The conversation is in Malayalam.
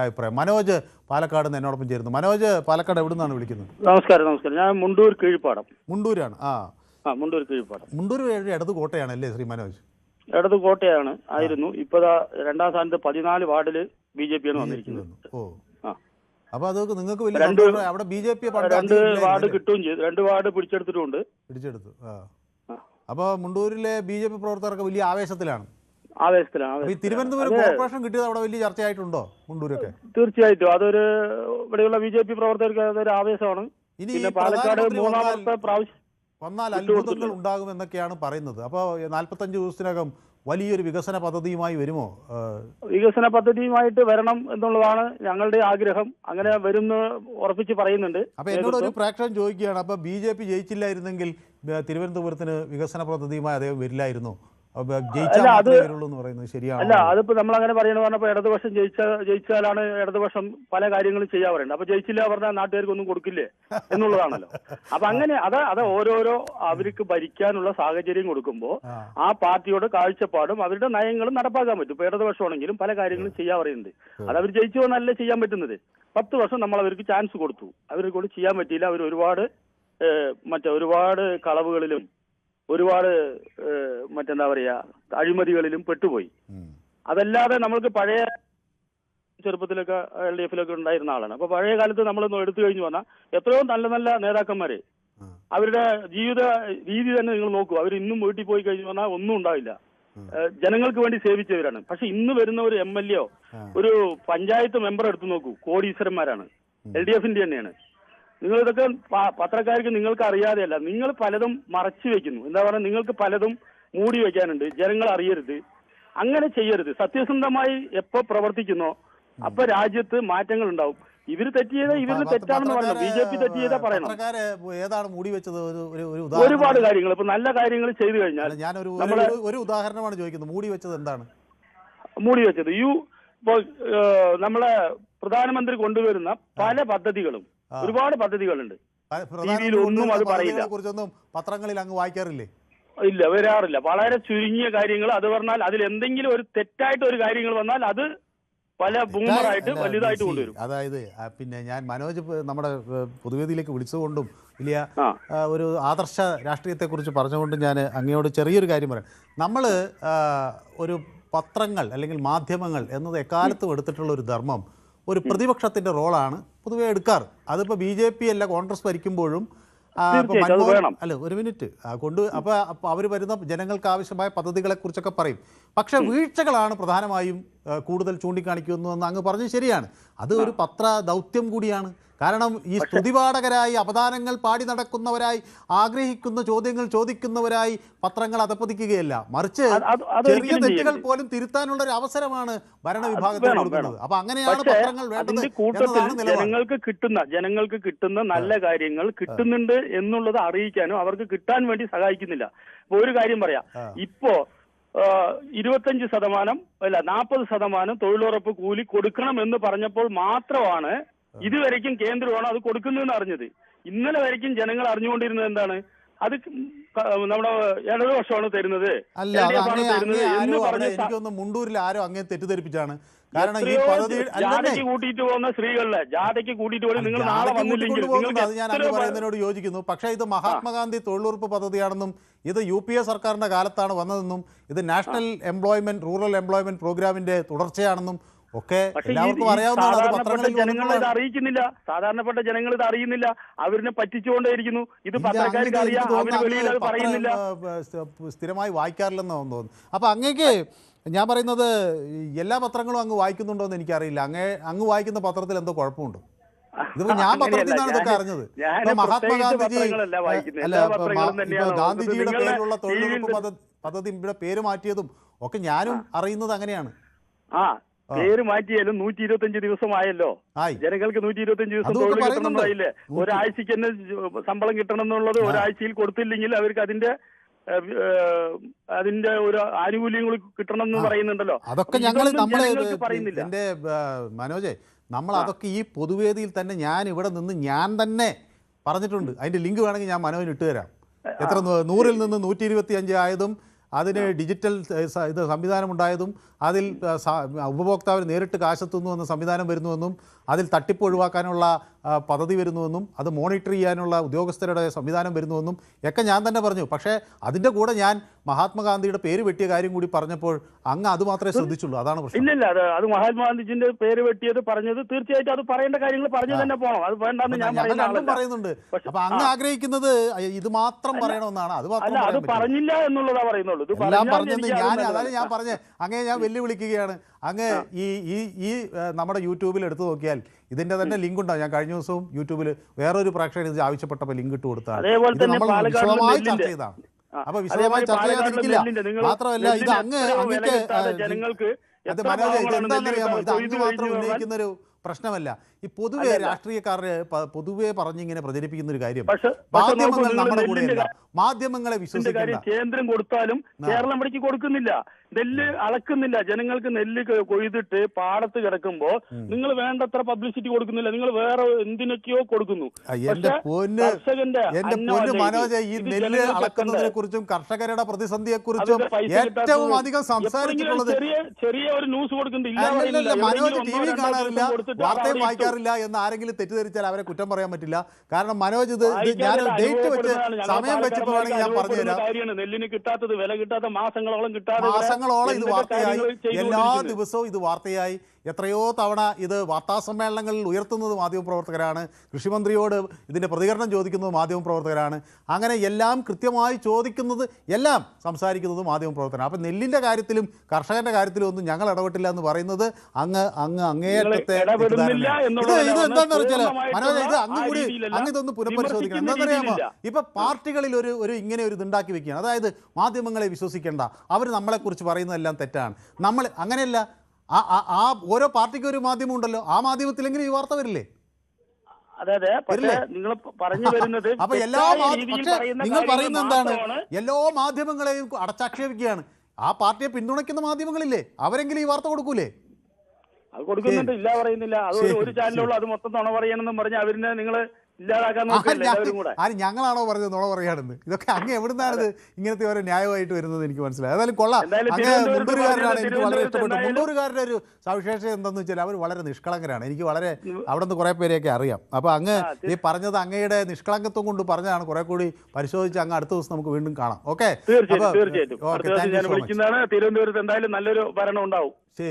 അഭിപ്രായം. മനോജ് പാലക്കാട് നിന്ന് എന്നോടൊപ്പം ചേരുന്നു. മനോജ് പാലക്കാട് എവിടെ നിന്നാണ് വിളിക്കുന്നത്? നമസ്കാരം. ഞാൻ മുണ്ടൂർ കീഴ്പ്പാടം. മുണ്ടൂരാണ്. മുണ്ടൂർ കീഴ്പ്പാടം. മുണ്ടൂർ ഇടത് കോട്ടയാണല്ലേ ശ്രീ മനോജ്? ഇടത് കോട്ടയാണ് ആയിരുന്നു. ഇപ്പതാ രണ്ടാം സ്ഥാനത്ത് 14 വാർഡിൽ BJP ആണ് വന്നിരിക്കുന്നത്. അപ്പൊ അത് നിങ്ങൾക്ക് വലിയ അവിടെ BJP 2 വാർഡ് കിട്ടുകയും ചെയ്തു. 2 വാർഡ് പിടിച്ചെടുത്തിട്ടുണ്ട്. അപ്പൊ മുണ്ടൂരിലെ BJP പ്രവർത്തകർക്ക് വലിയ ആവേശത്തിലാണ്. ആവേശത്തിലാണ്. തിരുവനന്തപുരം കോർപ്പറേഷൻ കിട്ടിയത് അവിടെ വലിയ ചർച്ചയായിട്ടുണ്ടോ മുണ്ടൂരൊക്കെ? തീർച്ചയായിട്ടും അതൊരു ഇവിടെയുള്ള BJP പ്രവർത്തകർക്ക് അതൊരു ആവേശമാണ്. പിന്നെ പാലക്കാട് 3ാമത്തെ പ്രാവശ്യം വന്നാൽ അത്ഭുതങ്ങൾ ഉണ്ടാകുമെന്നൊക്കെയാണ് പറയുന്നത്. അപ്പോൾ 45 ദിവസത്തിനകം വലിയൊരു വികസന പദ്ധതിയുമായി വരുമോ? വികസന പദ്ധതിയുമായിട്ട് വരണം എന്നുള്ളതാണ് ഞങ്ങളുടെ ആഗ്രഹം. അങ്ങനെ വരുന്ന ഉറപ്പിച്ച് പറയുന്നുണ്ട്. അപ്പൊ എന്നോട് ഒരു പ്രേക്ഷകൻ ചോദിക്കുകയാണ്, അപ്പൊ BJP ജയിച്ചില്ലായിരുന്നെങ്കിൽ തിരുവനന്തപുരത്തിന് വികസന പദ്ധതിയുമായി അദ്ദേഹം വരില്ലായിരുന്നു, ശരിയാണ്? അല്ല, അതിപ്പോ നമ്മൾ അങ്ങനെ പറയണെന്ന് പറഞ്ഞപ്പോ ഇടതുപക്ഷം ജയിച്ചാലാണ് ഇടതുപക്ഷം പല കാര്യങ്ങളും ചെയ്യാൻ പറയുന്നത്. അപ്പൊ ജയിച്ചില്ല പറഞ്ഞാൽ നാട്ടുകാർക്കൊന്നും കൊടുക്കില്ലേ എന്നുള്ളതാണല്ലോ. അപ്പൊ അങ്ങനെ അത് ഓരോരോ അവർക്ക് ഭരിക്കാനുള്ള സാഹചര്യം കൊടുക്കുമ്പോൾ ആ പാർട്ടിയുടെ കാഴ്ചപ്പാടും അവരുടെ നയങ്ങളും നടപ്പാക്കാൻ പറ്റും. ഇപ്പൊ ഇടതുപക്ഷമാണെങ്കിലും പല കാര്യങ്ങളും ചെയ്യാൻ പറയുന്നുണ്ട്. അത് അവർ ജയിച്ചു വന്നല്ലേ ചെയ്യാൻ പറ്റുന്നത്. 10 വർഷം നമ്മൾ അവർക്ക് ചാൻസ് കൊടുത്തു, അവരെ കൊണ്ട് ചെയ്യാൻ പറ്റിയില്ല. അവർ ഒരുപാട് കളവുകളിലും ഒരുപാട് മറ്റെന്താ പറയാ അഴിമതികളിലും പെട്ടുപോയി. അതല്ലാതെ നമ്മൾക്ക് പഴയ ചെറുപ്പത്തിലൊക്കെ LDF-ലൊക്കെ ഉണ്ടായിരുന്ന ആളാണ്. അപ്പൊ പഴയ കാലത്ത് നമ്മളൊന്ന് എടുത്തു കഴിഞ്ഞു വന്നാൽ എത്രയോ നല്ല നല്ല നേതാക്കന്മാര് അവരുടെ ജീവിത രീതി തന്നെ നിങ്ങൾ നോക്കൂ. അവർ ഇന്നും വീട്ടിൽ പോയി കഴിഞ്ഞു വന്നാൽ ഒന്നും ഉണ്ടാവില്ല. ജനങ്ങൾക്ക് വേണ്ടി സേവിച്ചവരാണ്. പക്ഷെ ഇന്ന് വരുന്ന ഒരു MLA ഒരു പഞ്ചായത്ത് മെമ്പർ എടുത്തു നോക്കൂ, കോടീശ്വരന്മാരാണ്. LDF-ന്റെ തന്നെയാണ്. നിങ്ങളിതൊക്കെ പത്രക്കാർക്ക് നിങ്ങൾക്ക് അറിയാതെയല്ല, നിങ്ങൾ പലതും മറച്ചു വെക്കുന്നു. എന്താ പറയുക, നിങ്ങൾക്ക് പലതും മൂടി വെക്കാനുണ്ട്, ജനങ്ങൾ അറിയരുത്. അങ്ങനെ ചെയ്യരുത്. സത്യസന്ധമായി എപ്പോ പ്രവർത്തിക്കുന്നോ അപ്പൊ രാജ്യത്ത് മാറ്റങ്ങൾ ഉണ്ടാവും. ഇവര് തെറ്റിയതാ, ഇവര് തെറ്റാണെന്ന് പറയണം. BJP തെറ്റിയതാ പറയണം. ഏതാണ് മൂടി വെച്ചത്? ഒരുപാട് കാര്യങ്ങൾ. ഇപ്പൊ നല്ല കാര്യങ്ങൾ ചെയ്തു കഴിഞ്ഞാൽ ഒരു ഉദാഹരണമാണ് ചോദിക്കുന്നത്. മൂടി വെച്ചത് എന്താണ് മൂടി വെച്ചത്? ഇപ്പോ നമ്മളെ പ്രധാനമന്ത്രി കൊണ്ടുവരുന്ന പല പദ്ധതികളും, ഒരുപാട് പദ്ധതികളുണ്ട്. ഒന്നും അത് പറയില്ല. പത്രങ്ങളിൽ അങ്ങ് വായിക്കാറില്ലേ? ഇല്ല, വരാറില്ല. വളരെ ചുരുങ്ങിയ കാര്യങ്ങൾ. അത് പറഞ്ഞാൽ അതിൽ എന്തെങ്കിലും ഒരു തെറ്റായിട്ട് ഒരു കാര്യങ്ങൾ വന്നാൽ അത് പല ബൂമറായിട്ട് വലുതായിട്ട് കൊണ്ടുവരും. അതായത് പിന്നെ ഞാൻ മനോജ് നമ്മുടെ പൊതുവേദിയിലേക്ക് വിളിച്ചുകൊണ്ടും വലിയ ഒരു ആദർശ രാഷ്ട്രീയത്തെക്കുറിച്ച് പറഞ്ഞുകൊണ്ടും ഞാൻ അങ്ങയോട് ചെറിയൊരു കാര്യം പറയാം. നമ്മൾ ഒരു പത്രങ്ങൾ അല്ലെങ്കിൽ മാധ്യമങ്ങൾ എന്നത് എക്കാലത്തും എടുത്തിട്ടുള്ള ഒരു ധർമ്മം ഒരു പ്രതിപക്ഷത്തിൻ്റെ റോളാണ് പൊതുവെ എടുക്കാറ്. അതിപ്പോൾ BJP അല്ല, കോൺഗ്രസ് ഭരിക്കുമ്പോഴും അല്ല, ഒരു മിനിറ്റ് അപ്പോൾ അവർ വരുന്ന ജനങ്ങൾക്ക് ആവശ്യമായ പദ്ധതികളെക്കുറിച്ചൊക്കെ പറയും. പക്ഷെ വീഴ്ചകളാണ് പ്രധാനമായും കൂടുതൽ ചൂണ്ടിക്കാണിക്കുന്നു അങ്ങ് പറഞ്ഞത് ശരിയാണ്. അത് ഒരു പത്ര ദൗത്യം കൂടിയാണ്. കാരണം ഈ സ്തുതിപാഠകരായി അപദാനങ്ങൾ പാടി നടക്കുന്നവരായി ആഗ്രഹിക്കുന്ന ചോദ്യങ്ങൾ ചോദിക്കുന്നവരായി പത്രങ്ങൾ അധപ്പതിക്കുകയല്ല, മറിച്ച് ചെറിയ തെറ്റുകൾ പോലും തിരുത്താനുള്ള ഒരു അവസരമാണ് ഭരണവിഭാഗത്തിന് കൊടുക്കുന്നത്. അപ്പൊ അങ്ങനെയാണ് പത്രങ്ങൾ വേണ്ടത്. ജനങ്ങൾക്ക് കിട്ടുന്ന നല്ല കാര്യങ്ങൾ കിട്ടുന്നുണ്ട് എന്നുള്ളത് അറിയിക്കാനും അവർക്ക് കിട്ടാൻ വേണ്ടി സഹായിക്കുന്നില്ല. അപ്പൊ ഒരു കാര്യം പറയാം, ഇപ്പോ 25% അല്ല 40% തൊഴിലുറപ്പ് കൂലി കൊടുക്കണം എന്ന് പറഞ്ഞപ്പോൾ മാത്രമാണ് ഇതുവരയ്ക്കും കേന്ദ്രമാണ് അത് കൊടുക്കുന്നതെന്ന് അറിഞ്ഞത്. ഇന്നലെ വരയ്ക്കും ജനങ്ങൾ അറിഞ്ഞുകൊണ്ടിരുന്നത് എന്താണ്? അത് നമ്മുടെ ഇടതുപക്ഷമാണ് തരുന്നത്. മുണ്ടൂരിൽ ആരോ അങ്ങനെ തെറ്റിദ്ധരിപ്പിച്ചാണ്. ജാഥയ്ക്ക് കൂട്ടിയിട്ട് പോകുന്ന സ്ത്രീകളിലെ ജാഥയ്ക്ക് കൂട്ടിയിട്ട് പോലും നിങ്ങൾ നാളെ വന്നില്ലെങ്കിൽ ഞാൻ അങ്ങനെ പറയുന്നതിനോട് യോജിക്കുന്നു. പക്ഷേ ഇത് മഹാത്മാഗാന്ധി തൊഴിലുറപ്പ് പദ്ധതിയാണെന്നും ഇത് UPA സർക്കാരിന്റെ കാലത്താണ് വന്നതെന്നും ഇത് നാഷണൽ എംപ്ലോയ്മെന്റ് റൂറൽ എംപ്ലോയ്മെന്റ് പ്രോഗ്രാമിന്റെ തുടർച്ചയാണെന്നും ഒക്കെ എല്ലാവർക്കും അറിയാവുന്നതാണ്. ജനങ്ങൾ അറിയിക്കുന്നില്ല. സാധാരണപ്പെട്ട ജനങ്ങൾ ഇത് അറിയുന്നില്ല. അവരിനെ പറ്റിച്ചുകൊണ്ടേയിരിക്കുന്നു. ഇത് പത്രക്കാർക്ക് അറിയാം, അവര് വെളിയിൽ അത് പറയുന്നില്ല. സ്ഥിരമായി വായിക്കാറില്ലെന്ന് തോന്നുന്നു. അപ്പൊ അങ്ങേക്ക് ഞാൻ പറയുന്നത് എല്ലാ പത്രങ്ങളും അങ്ങ് വായിക്കുന്നുണ്ടോ എന്ന് എനിക്കറിയില്ല. അങ്ങ് വായിക്കുന്ന പത്രത്തിൽ എന്തോ കുഴപ്പമുണ്ടോ? ഇതിപ്പോ ഞാൻ പത്രത്തിൽ നിന്നാണ് ഇതൊക്കെ അറിഞ്ഞത്. മഹാത്മാഗാന്ധിജി ഗാന്ധിജിയുടെ പേരിലുള്ള തൊഴിലുറപ്പ് പദ്ധതി ഇവിടെ പേര് മാറ്റിയതും ഒക്കെ ഞാനും അറിയുന്നത് അങ്ങനെയാണ്. പേര് മാറ്റിയാലും 125 ദിവസമായല്ലോ. ജനങ്ങൾക്ക് 125 ദിവസം തൊഴിൽ കിട്ടണമെന്നായില്ലേ? ഒരാഴ്ചക്ക് തന്നെ ശമ്പളം കിട്ടണം എന്നുള്ളത് ഒരാഴ്ചയിൽ കൊടുത്തില്ലെങ്കിൽ അവർക്ക് അതിന്റെ ഒരു ആനുകൂല്യങ്ങൾ കിട്ടണം എന്ന് പറയുന്നുണ്ടല്ലോ. അതൊക്കെ എന്റെ മനോജെ, നമ്മൾ അതൊക്കെ ഈ പൊതുവേദിയിൽ തന്നെ ഞാൻ ഇവിടെ നിന്ന് ഞാൻ തന്നെ പറഞ്ഞിട്ടുണ്ട്. അതിന്റെ ലിങ്ക് വേണമെങ്കിൽ ഞാൻ മനോജിന് ഇട്ടുതരാം. എത്ര 100-ൽ നിന്ന് 125 ആയതും അതിന് ഡിജിറ്റൽ ഇത് സംവിധാനമുണ്ടായതും അതിൽ ഉപഭോക്താവിന് നേരിട്ട് കാശെത്തുന്നു എന്ന സംവിധാനം വരുന്നുവെന്നും അതിൽ തട്ടിപ്പ് ഒഴിവാക്കാനുള്ള പദ്ധതി വരുന്നുവെന്നും അത് മോണിറ്റർ ചെയ്യാനുള്ള ഉദ്യോഗസ്ഥരുടെ സംവിധാനം വരുന്നുവെന്നും ഒക്കെ ഞാൻ തന്നെ പറഞ്ഞു. പക്ഷേ അതിൻ്റെ കൂടെ ഞാൻ മഹാത്മാഗാന്ധിയുടെ പേര് വെട്ടിയ കാര്യം കൂടി പറഞ്ഞപ്പോൾ അങ്ങ് അത് മാത്രമേ ശ്രദ്ധിച്ചുള്ളൂ. അതാണ് പ്രശ്നം. ഇല്ല അത് മഹാത്മാഗാന്ധിജിന്റെ പേര് വെട്ടിയത് പറഞ്ഞത് തീർച്ചയായിട്ടും അത് പറയേണ്ട കാര്യങ്ങൾ പറഞ്ഞു തന്നെ പോകണം. അത് വേണ്ടെന്ന് ഞാൻ പറയുന്നുണ്ട്. അപ്പൊ അങ്ങ് ആഗ്രഹിക്കുന്നത് ഇത് മാത്രം പറയണമെന്നാണ്. അത് പറഞ്ഞില്ല എന്നുള്ളതാ പറയുന്നുള്ളൂ. എല്ലാം പറഞ്ഞത് ഞാൻ പറഞ്ഞേ അങ്ങേ ഞാൻ വെല്ലുവിളിക്കുകയാണ്. അങ്ങ് ഈ നമ്മുടെ യൂട്യൂബിൽ എടുത്തു നോക്കിയാൽ ഇതിന്റെ തന്നെ ലിങ്ക് ഉണ്ടാവും. ഞാൻ കഴിഞ്ഞ ദിവസവും യൂട്യൂബിൽ വേറൊരു പ്രേക്ഷകൻ ഇത് ആവശ്യപ്പെട്ടപ്പോൾ ലിങ്ക് ഇട്ട് കൊടുത്താണ്. വിശദമായി ചർച്ച ചെയ്താണ്. അപ്പൊ വിശദമായി ചർച്ച ചെയ്യാതിരിക്കില്ല. മാത്രമല്ല ഇത് അങ്ങക്ക് ജനങ്ങൾക്ക് എന്താണെന്നറിയാമോ, ഇത് അങ്ങ് മാത്രം ഉന്നയിക്കുന്ന ഒരു പ്രശ്നമല്ല. ഈ പൊതുവെ രാഷ്ട്രീയക്കാരെ പൊതുവെ പറഞ്ഞിങ്ങനെ പ്രചരിപ്പിക്കുന്ന ഒരു കാര്യം, മാധ്യമങ്ങൾ നമ്മുടെ കൂടെയല്ല, മാധ്യമങ്ങളെ വിശ്വസിക്കില്ല. കേന്ദ്രം കൊടുത്താലും കേരളം ഇവിടേക്ക് കൊടുക്കുന്നില്ല, നെല്ല് അളക്കുന്നില്ല. ജനങ്ങൾക്ക് നെല്ല് കൊയ്തിട്ട് പാടത്ത് കിടക്കുമ്പോ നിങ്ങൾ വേണ്ടത്ര പബ്ലിസിറ്റി കൊടുക്കുന്നില്ല, നിങ്ങൾ വേറെ എന്തിനൊക്കെയോ കൊടുക്കുന്നു. എന്റെ പൊന്ന് മനോജ്, ഈ നെല്ല് അളക്കുന്നതിനെ കുറിച്ചും കർഷകരുടെ പ്രതിസന്ധിയെ കുറിച്ചും ഏറ്റവും അധികം സംസാരിച്ചിട്ടുള്ളത് ചെറിയ ഒരു ന്യൂസ് കൊടുക്കുന്നില്ല. മനോജ് ടി വി കാണാറില്ല, വാർത്തയും വായിക്കാറില്ല എന്ന് ആരെങ്കിലും തെറ്റിദ്ധരിച്ചാൽ അവരെ കുറ്റം പറയാൻ പറ്റില്ല. കാരണം മനോജ് ഇത് ഞാൻ ഡേറ്റ് വെച്ച് സമയം വെച്ചിട്ട് വേണമെങ്കിൽ ഞാൻ പറഞ്ഞുതരാം. നെല്ലിന് കിട്ടാത്തത്, വില കിട്ടാത്ത മാസങ്ങളോളം ഇത് വാർത്തയായി, എല്ലാ ദിവസവും ഇത് വാർത്തയായി. എത്രയോ തവണ ഇത് വാർത്താസമ്മേളനങ്ങളിൽ ഉയർത്തുന്നത് മാധ്യമപ്രവർത്തകരാണ്, കൃഷിമന്ത്രിയോട് ഇതിൻ്റെ പ്രതികരണം ചോദിക്കുന്നത് മാധ്യമപ്രവർത്തകരാണ്. അങ്ങനെ എല്ലാം കൃത്യമായി ചോദിക്കുന്നത്, എല്ലാം സംസാരിക്കുന്നത് മാധ്യമപ്രവർത്തകരാണ്. അപ്പം നെല്ലിൻ്റെ കാര്യത്തിലും കർഷകൻ്റെ കാര്യത്തിലും ഒന്നും ഞങ്ങൾ ഇടപെട്ടില്ല എന്ന് പറയുന്നത് അങ്ങേയറ്റത്തെ ഇത് എന്താണെന്ന് വെച്ചാൽ മനോജ്, ഇത് അങ്ങ് കൂടി ഇതൊന്ന് പുനഃപരിശോധിക്കണം. എന്താണെന്നറിയാമോ, ഇപ്പം പാർട്ടികളിൽ ഒരു ഇങ്ങനെ ഒരു ഇതുണ്ടാക്കി വെക്കുകയാണ്. അതായത് മാധ്യമങ്ങളെ വിശ്വസിക്കേണ്ട, അവർ നമ്മളെക്കുറിച്ച് പറയുന്നതെല്ലാം തെറ്റാണ്. നമ്മൾ അങ്ങനെയല്ല, ആ ഓരോ പാർട്ടിക്കും ഒരു മാധ്യമം ഉണ്ടല്ലോ, ആ മാധ്യമത്തിലെങ്കിലും ഈ വാർത്ത വരില്ലേ? അപ്പൊ നിങ്ങൾ പറയുന്നത് എന്താണ്? എല്ലാ മാധ്യമങ്ങളെയും അടച്ചാക്ഷേപിക്കുകയാണ്. ആ പാർട്ടിയെ പിന്തുണയ്ക്കുന്ന മാധ്യമങ്ങളില്ലേ, അവരെങ്കിലും ഈ വാർത്ത കൊടുക്കൂലേ? അത് കൊടുക്കുന്നുണ്ട്, ഇല്ല പറയുന്നില്ല. അത് ഒരു ചാനലുള്ളൂ, അത് മൊത്തം നുണ പറയണമെന്നും പറഞ്ഞ് അവരിനെ നിങ്ങൾ ഇല്ലാതാക്കാൻ നോക്കില്ല. ആര് ഞങ്ങളാണോ പറഞ്ഞത് നുണ പറയാണെന്ന്? ഇതൊക്കെ അങ്ങ് എവിടുന്നാണ് ഇങ്ങനത്തെ ഓരോ ന്യായമായിട്ട് വരുന്നത് എനിക്ക് മനസ്സിലായി. ഏതായാലും കൊള്ളാം. അങ്ങ് മുണ്ടൂരുകാരനാണ്, എനിക്ക് വളരെ ഇഷ്ടപ്പെട്ടു. മുണ്ടൂരുകാരുടെ ഒരു സവിശേഷത എന്താണെന്ന് വെച്ചാൽ അവർ വളരെ നിഷ്കളങ്കരാണ്. എനിക്ക് വളരെ അവിടെ നിന്ന് കുറേ പേരെയൊക്കെ അറിയാം. അപ്പോൾ അങ്ങ് ഈ പറഞ്ഞത് അങ്ങയുടെ നിഷ്കളങ്കത്വം കൊണ്ട് പറഞ്ഞതാണ്. കുറെ കൂടി പരിശോധിച്ച് അങ്ങ് അടുത്ത ദിവസം നമുക്ക് വീണ്ടും കാണാം. ഓക്കെ, തീർച്ചയായിട്ടും. തിരുവനന്തപുരത്ത് എന്തായാലും നല്ലൊരു ഭരണം ഉണ്ടാവും. ശരി.